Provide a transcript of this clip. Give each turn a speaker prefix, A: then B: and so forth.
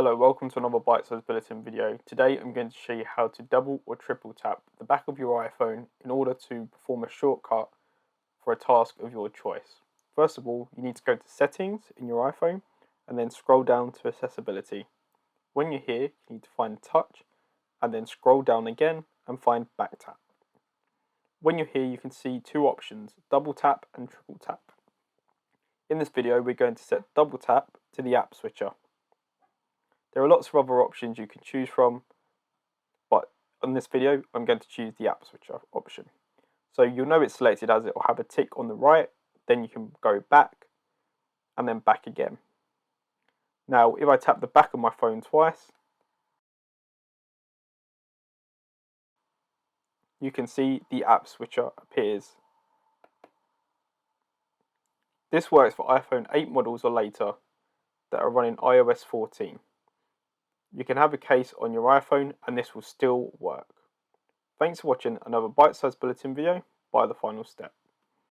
A: Hello, welcome to another bite-sized bulletin video. Today I'm going to show you how to double or triple tap the back of your iPhone in order to perform a shortcut for a task of your choice. First of all, you need to go to Settings in your iPhone and then scroll down to Accessibility. When you're here, you need to find Touch and then scroll down again and find Back Tap. When you're here, you can see two options, double tap and triple tap. In this video, we're going to set double tap to the app switcher. There are lots of other options you can choose from, but in this video, I'm going to choose the app switcher option. So you'll know it's selected as it will have a tick on the right, then you can go back and then back again. Now, if I tap the back of my phone twice, you can see the app switcher appears. This works for iPhone 8 models or later that are running iOS 14. You can have a case on your iPhone and this will still work. Thanks for watching another bite-sized bulletin video by The Final Step.